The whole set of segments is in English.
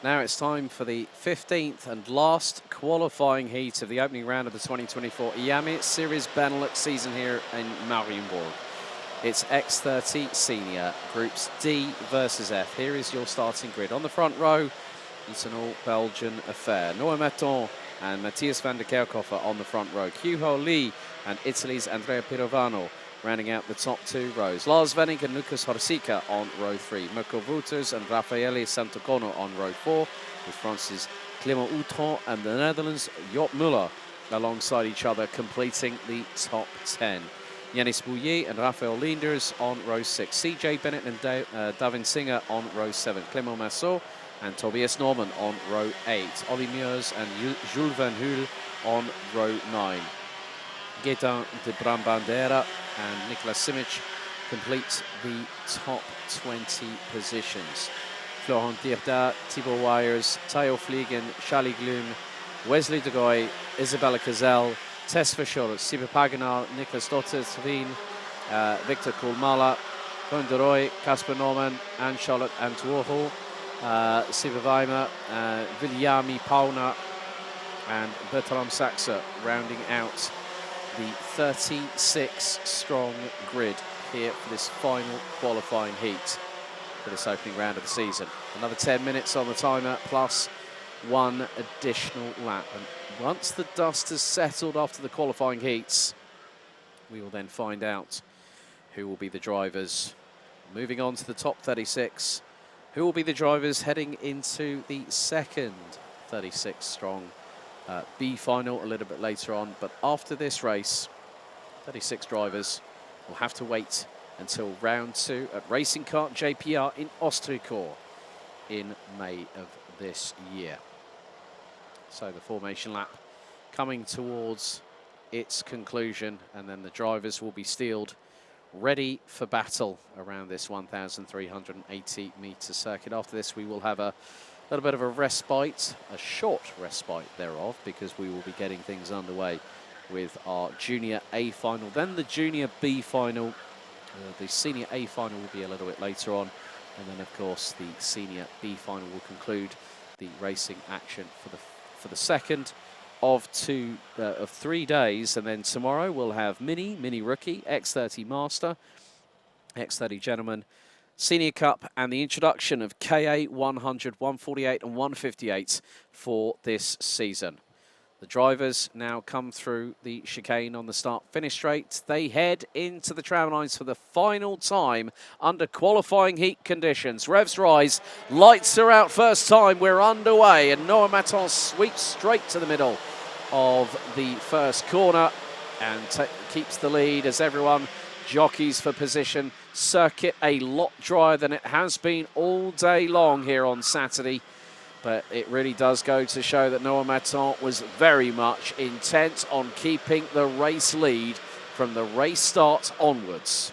Now it's time for the 15th and last qualifying heat of the opening round of the 2024 IAME Series Benelux season here in Mariembourg. It's X30 Senior, Groups D versus F. Here is your starting grid. On the front row, it's an all-Belgian affair. Noah Maton and Matthias van der Kerkhoff on the front row. Kyuho Lee and Italy's Andrea Pirovano rounding out the top two rows. Lars Venning and Lucas Horsika on row 3. Mirko Wouters and Raffaele Santocono on row 4, with France's Clément Outron and the Netherlands' Joop Muller alongside each other, completing the top 10. Yanis Bouillet and Raphael Leenders on row 6. CJ Bennett and Davin Singer on row 7. Clément Massot and Tobias Norman on row 8. Olly Meurs and Jules Van Hul on row 9. Gaetan de Brambandera and Nicolas Simic complete the top 20 positions. Florent Dierda, Thibaut Weyers, Theo Vliegen, Charlie Gloom, Wesley de Goy, Isabella Cazelle, Tess Fischer, Sibe Paganal, Nicolas Dotter-Tveen, Victor Koolmala, Koen de Roy, Casper Norman, and Charlotte Antuoho, Sibe Weimer, Viljami Pauna, and Bertram Saxe rounding out the 36-strong grid here for this final qualifying heat for this opening round of the season. Another 10 minutes on the timer, plus one additional lap. And once the dust has settled after the qualifying heats, we will then find out who will be the drivers moving on to the top 36, who will be the drivers heading into the second 36-strong B final a little bit later on. But after this race, 36 drivers will have to wait until round 2 at Racing Kart JPR in Oosterkor in May of this year. So the formation lap coming towards its conclusion, and then the drivers will be steeled ready for battle around this 1,380 metre circuit. After this, we will have a little bit of a respite, a short respite thereof, because we will be getting things underway with our Junior A final, then the Junior B final. The Senior A final will be a little bit later on, and then of course the Senior B final will conclude the racing action for the second of 3 days. And then tomorrow we'll have Mini Rookie, X30 Master, X30 Gentleman, Senior Cup, and the introduction of KA 100, 148 and 158 for this season. The drivers now come through the chicane on the start-finish straight. They head into the tram lines for the final time under qualifying heat conditions. Revs rise, lights are out first time, we're underway, and Noah Maton sweeps straight to the middle of the first corner and keeps the lead as everyone jockeys for position. Circuit a lot drier than it has been all day long here on Saturday, but it really does go to show that Noah Maton was very much intent on keeping the race lead from the race start onwards.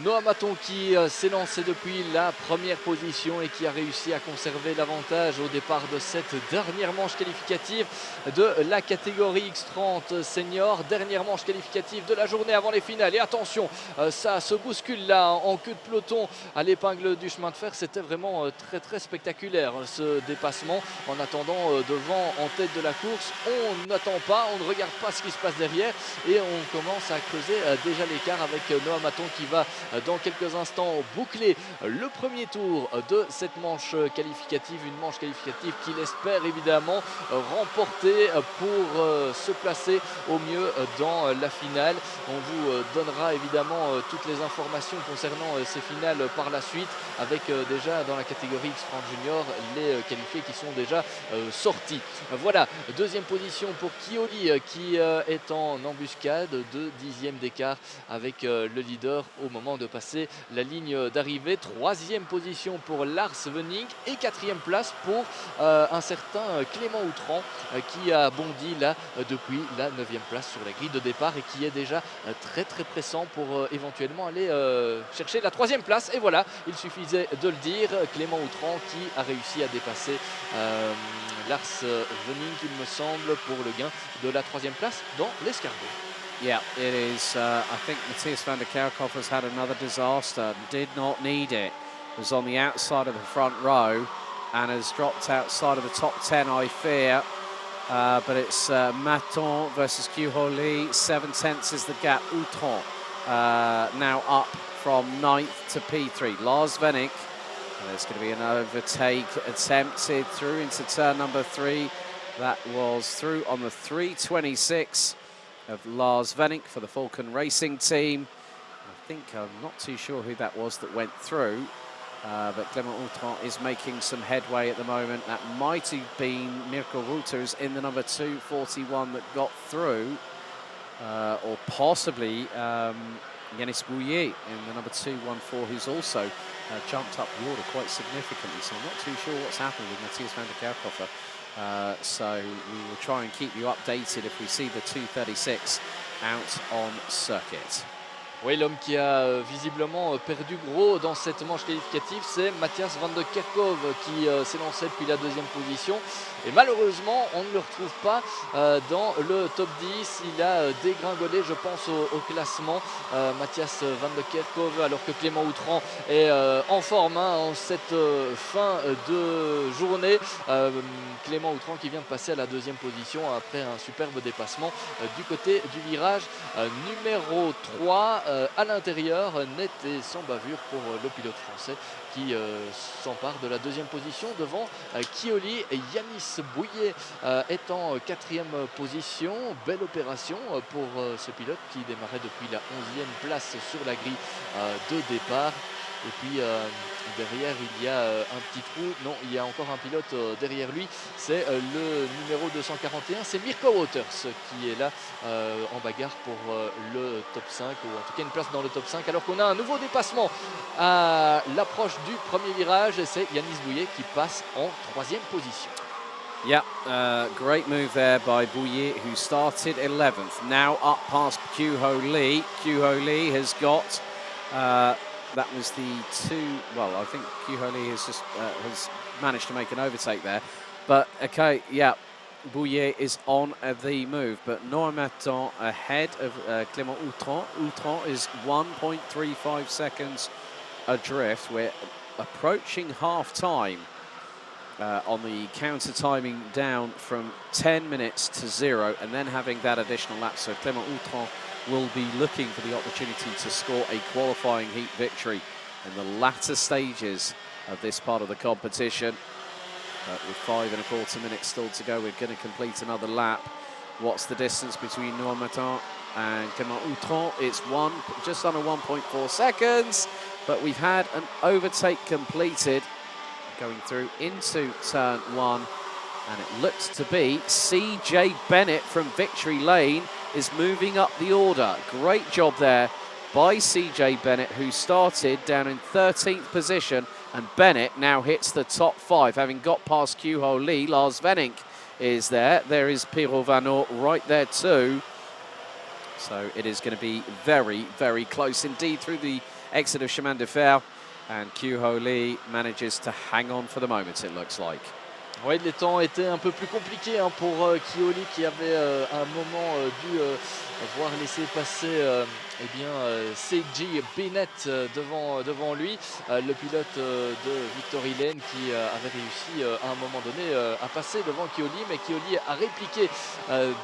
Noah Maton qui s'est lancé depuis la première position et qui a réussi à conserver l'avantage au départ de cette dernière manche qualificative de la catégorie X30 senior. Dernière manche qualificative de la journée avant les finales. Et attention, ça se bouscule là en queue de peloton à l'épingle du chemin de fer. C'était vraiment très spectaculaire ce dépassement. En attendant devant en tête de la course, on n'attend pas, on ne regarde pas ce qui se passe derrière et on commence à creuser déjà l'écart avec Noah Maton qui va dans quelques instants boucler le premier tour de cette manche qualificative, une manche qualificative qu'il espère évidemment remporter pour se placer au mieux dans la finale. On vous donnera évidemment toutes les informations concernant ces finales par la suite, avec déjà dans la catégorie X30 Junior les qualifiés qui sont déjà sortis. Voilà, deuxième position pour Kioli qui est en embuscade de 10e d'écart avec le leader au moment de passer la ligne d'arrivée. Troisième position pour Lars Venning et quatrième place pour un certain Clément Outran qui a bondi là depuis la 9e place sur la grille de départ et qui est déjà très pressant pour éventuellement aller chercher la 3e place. Et voilà, il suffisait de le dire, Clément Outran qui a réussi à dépasser Lars Venning, il me semble, pour le gain de la 3e place dans l'escargot. Yeah, it is. I think Matthias van der Kerkhoff has had another disaster. Did not need it. Was on the outside of the front row and has dropped outside of the top 10, I fear. But it's Maton versus Lee. 7 tenths is the gap. Outron now up from 9th to P3. Lars Venink. There's going to be an overtake attempted through into turn number 3. That was through on the 326 of Lars Venink for the Falcon Racing team. I think I'm not too sure who that was that went through. But Clément Outron is making some headway at the moment. That might have been Mirko Reuters in the number 241 that got through. Or possibly Yanis Bouillet in the number 214, who's also jumped up the order quite significantly. So I'm not too sure what's happened with Matthias van der Kerkhofer. So we will try and keep you updated if we see the 236 out on circuit. Oui, l'homme qui a visiblement perdu gros dans cette manche qualificative, c'est Matthias van der Kerkhove qui s'est lancé depuis la 2e position. Et malheureusement, on ne le retrouve pas dans le top 10. Il a dégringolé, je pense, au classement. Matthias van der Kerkhove, alors que Clément Outran est en forme en cette fin de journée. Clément Outran qui vient de passer à la 2e position après un superbe dépassement du côté du virage numéro 3. À l'intérieur, net et sans bavure pour le pilote français qui s'empare de la 2e position devant Kioli. Et Yanis Bouillet est en 4e position. Belle opération pour ce pilote qui démarrait depuis la 11e place sur la grille de départ. Et puis derrière, il y a un petit trou. Non, il y a encore un pilote derrière lui. C'est le numéro 241. C'est Mirko Reuters qui est là en bagarre pour le top 5, ou en tout cas une place dans le top 5. Alors qu'on a un nouveau dépassement à l'approche du premier virage. C'est Yanis Bouillet qui passe en 3e position. Yeah, great move there by Bouillet, who started 11th. Now up past Kyuho Lee. Kyuho Lee has got... that was the 2. Well, I think Kyuho Lee has just has managed to make an overtake there. But okay, yeah, Bouillet is on the move. But Noah Maton ahead of Clément Outran. Outran is 1.35 seconds adrift. We're approaching half time on the counter timing down from 10 minutes to 0, and then having that additional lap. So Clément Outran will be looking for the opportunity to score a qualifying heat victory in the latter stages of this part of the competition. But with 5¼ minutes still to go, we're going to complete another lap. What's the distance between Noah Maton and Clément Outran? It's just under 1.4 seconds, but we've had an overtake completed going through into turn 1, and it looks to be CJ Bennett from Victory Lane is moving up the order. Great job there by CJ Bennett, who started down in 13th position, and Bennett now hits the top 5, having got past Kyuho Lee. Lars Venink is there. There is Pirot Vanot right there too. So it is going to be very, very close indeed through the exit of Chemin de Fer, and Kyuho Lee manages to hang on for the moment, it looks like. Oui, les temps étaient un peu plus compliqués pour Kioli, qui avait à un moment dû voir laisser passer CJ Bennett devant lui, le pilote de Victory Lane qui avait réussi à un moment donné à passer devant Kioli, mais Kioli a répliqué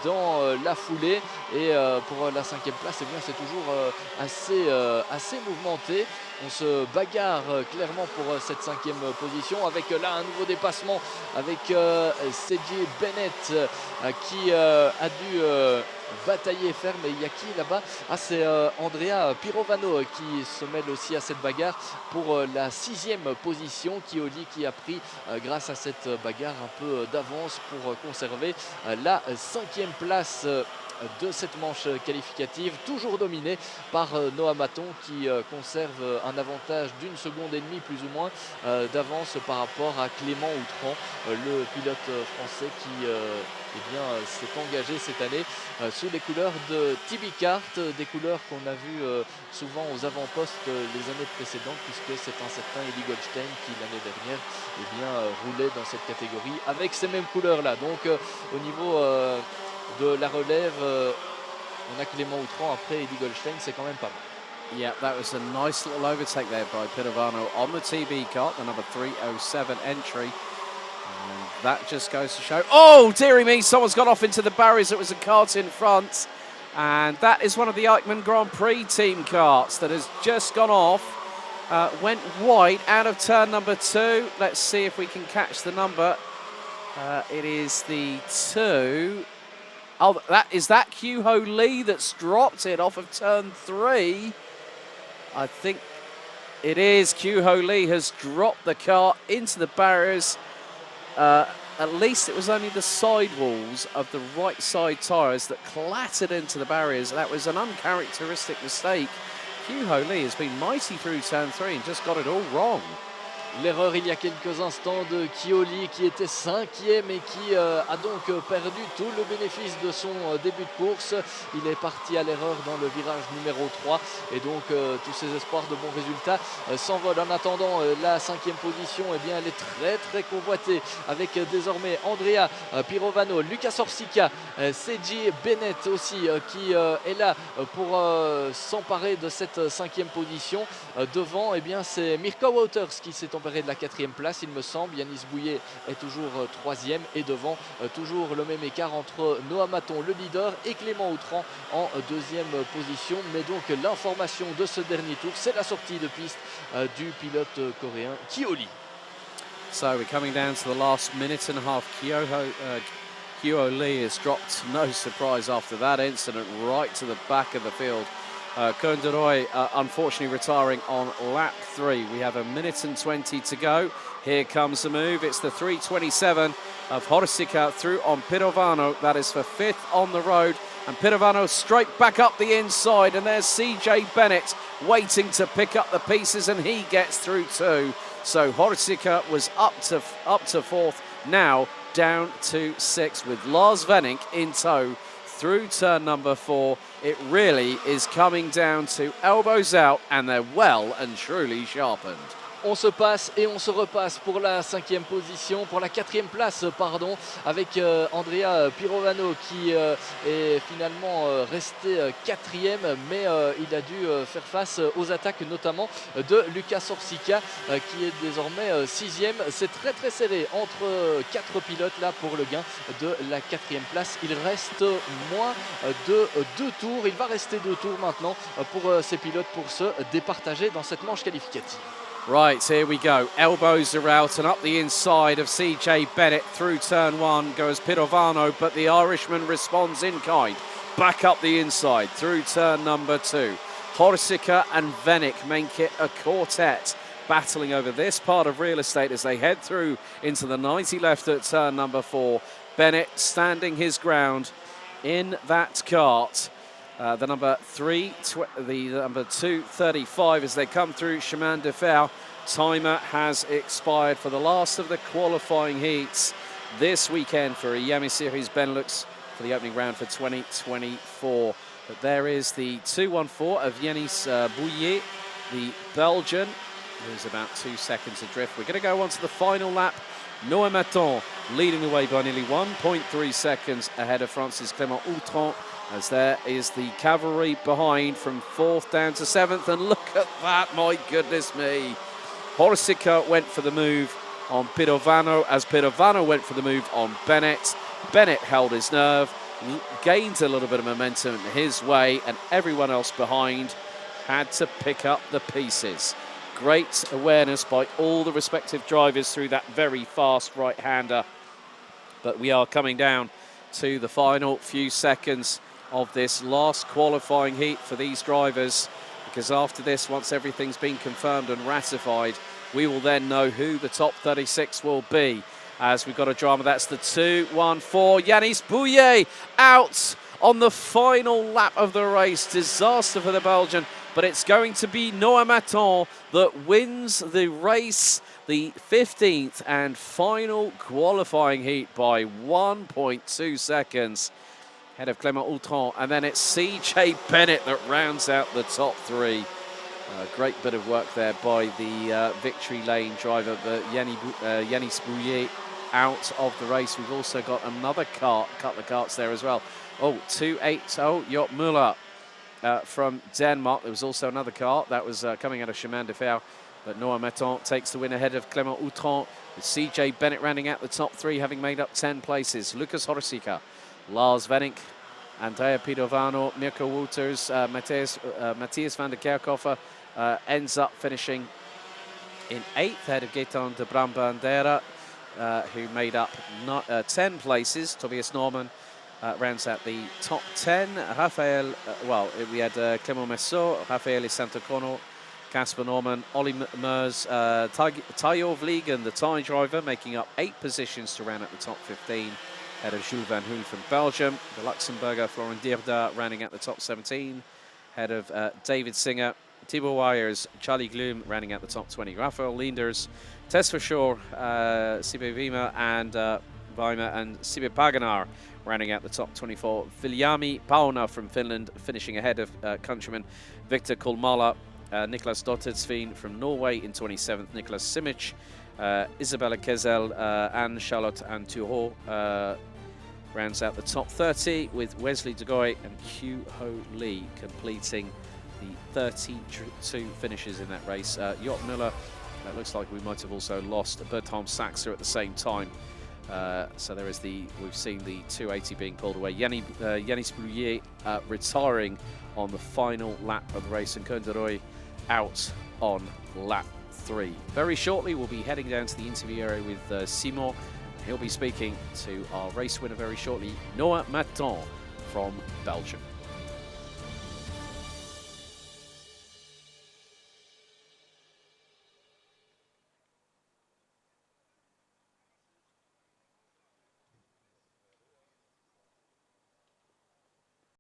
dans la foulée, et pour la 5e place, eh bien, c'est toujours assez mouvementé. On se bagarre clairement pour cette 5e position, avec là un nouveau dépassement avec CJ Bennett qui a dû batailler ferme. Et il y a qui là-bas? Ah, c'est Andrea Pirovano qui se mêle aussi à cette bagarre pour la 6e position. Kioli qui a pris grâce à cette bagarre un peu d'avance pour conserver la 5e place de cette manche qualificative, toujours dominée par Noah Maton, qui conserve un avantage d'1,5 seconde plus ou moins d'avance par rapport à Clément Outran, le pilote français qui s'est engagé cette année sous les couleurs de TB Kart, des couleurs qu'on a vues souvent aux avant-postes les années précédentes, puisque c'est un certain Eli Goldstein qui l'année dernière roulait dans cette catégorie avec ces mêmes couleurs là. Donc au niveau de la relève, on a Clément Outran après Eli Goldstein, c'est quand même pas mal. Yeah, that was a nice little overtake there by Pirovano on the TB kart, the number 307 entry. And that just goes to show, oh, dearie me, someone's got off into the barriers. It was a kart in front. And that is one of the Eichmann Grand Prix team karts that has just gone off. Went wide out of turn number 2. Let's see if we can catch the number. It is the 2. Oh, that Q-Ho Lee that's dropped it off of turn 3. I think it is. Q-Ho Lee has dropped the car into the barriers. At least it was only the sidewalls of the right side tyres that clattered into the barriers. That was an uncharacteristic mistake. Q-Ho Lee has been mighty through turn 3 and just got it all wrong. L'erreur il y a quelques instants de Kioli qui était 5e et qui a donc perdu tout le bénéfice de son début de course. Il est parti à l'erreur dans le virage numéro 3 et donc tous ses espoirs de bons résultats s'envolent. En attendant la 5e position, eh bien, elle est très convoitée avec désormais Andrea Pirovano, Lucas Orsica, Seiji Bennett aussi qui est là pour s'emparer de cette 5e position. Devant, eh bien, c'est Mirko Wouters qui s'est emparé de la 4e place, il me semble. Yanis Bouillet est toujours 3e et devant toujours le même écart entre Noah Maton, le leader, et Clément Outran en 2e position. Mais donc l'information de ce dernier tour, c'est la sortie de piste du pilote coréen Kioli. So we're coming down to the last minute and a half. Q-Ho Lee has dropped, no surprise after that incident, right to the back of the field. Koen de Roy unfortunately retiring on lap 3. We have a minute and 20 to go. Here comes the move. It's the 3:27 of Horsica through on Pirovano. That is for 5th on the road. And Pirovano straight back up the inside. And there's CJ Bennett waiting to pick up the pieces, and he gets through too. So Horsica was up to 4th, now down to 6th with Lars Venink in tow through turn number 4. It really is coming down to elbows out, and they're well and truly sharpened. On se passe et on se repasse pour la 5e position, pour la 4e place, pardon, avec Andrea Pirovano qui est finalement resté 4e, mais il a dû faire face aux attaques notamment de Lucas Orsica qui est désormais 6e. C'est très serré entre 4 pilotes là pour le gain de la 4e place. Il reste moins de 2 tours. Il va rester 2 tours maintenant pour ces pilotes pour se départager dans cette manche qualificative. Right, here we go. Elbows are out and up the inside of CJ Bennett through turn 1 goes Pirovano, but the Irishman responds in kind. Back up the inside through turn number 2. Horsica and Venink make it a quartet, battling over this part of real estate as they head through into the 90 left at turn number 4. Bennett standing his ground in that kart. The number 2:35 as they come through Chemin de Fer. Timer has expired for the last of the qualifying heats this weekend for a Yami Series Benelux for the opening round for 2024. But there is the 2:14 of Yanis Bouillet, the Belgian, who's about 2 seconds adrift. We're going to go on to the final lap. Noah Maton leading the way by nearly 1.3 seconds ahead of France's Clément Outran, as there is the cavalry behind from 4th down to 7th. And look at that, my goodness me. Horsica went for the move on Pirovano as Pirovano went for the move on Bennett. Bennett held his nerve, gained a little bit of momentum his way, and everyone else behind had to pick up the pieces. Great awareness by all the respective drivers through that very fast right-hander. But we are coming down to the final few seconds of this last qualifying heat for these drivers, because after this, once everything's been confirmed and ratified, we will then know who the top 36 will be. As we've got a drama, that's the 2:14. Yanis Bouillet out on the final lap of the race. Disaster for the Belgian, but it's going to be Noah Maton that wins the race, the 15th and final qualifying heat by 1.2 seconds. Head of Clément Outran, and then it's CJ Bennett that rounds out the top 3. Great bit of work there by the victory lane driver, Yanis Bouillet, out of the race. We've also got another couple of karts there as well. Oh, 280 Jort Müller from Denmark. There was also another kart that was coming out of Chemin de Fer. but Noah Metton takes the win ahead of Clément Outron, with CJ Bennett rounding out the top 3, having made up 10 places. Lucas Horsika, Lars Venink, Andrea Pidovano, Mirko Wouters, Matthias van der Kerkhofer ends up finishing in 8th, ahead of Gaetan de Brambandera, who made up 10 places. Tobias Norman rounds out the top 10. Raphael, we had Clément Messot, Raphael Santocono, Casper Norman, Ollie Mers, Tayo Vliegen, the Thai driver, making up 8 positions to round out the top 15. Ahead of Jules Van Hoel from Belgium. The Luxembourger Florent Dierda rounding out the top 17. Ahead of David Singer, Thibaut Weyers, Charlie Gloom rounding out the top 20. Raphael Linders, Tess Verschoor, Sibe Vima and Sibe Paganar rounding out the top 24. Viljami Pauna from Finland finishing ahead of countryman Victor Kulmala. Niklas Dottersveen from Norway in 27th. Niklas Simic, Isabella Kezel, Anne Charlotte and Tuho rounds out the top 30, with Wesley De Goey and Hugh Ho Lee completing the 32 finishes in that race. Jot Müller, it looks like we might have also lost Bertram Saxer at the same time. So there is we've seen the 280 being pulled away. Yanis Bouillet retiring on the final lap of the race, and Koen de Roy out on lap 3. Very shortly, we'll be heading down to the interview area with Simon. He'll be speaking to our race winner very shortly, Noah Metton from Belgium.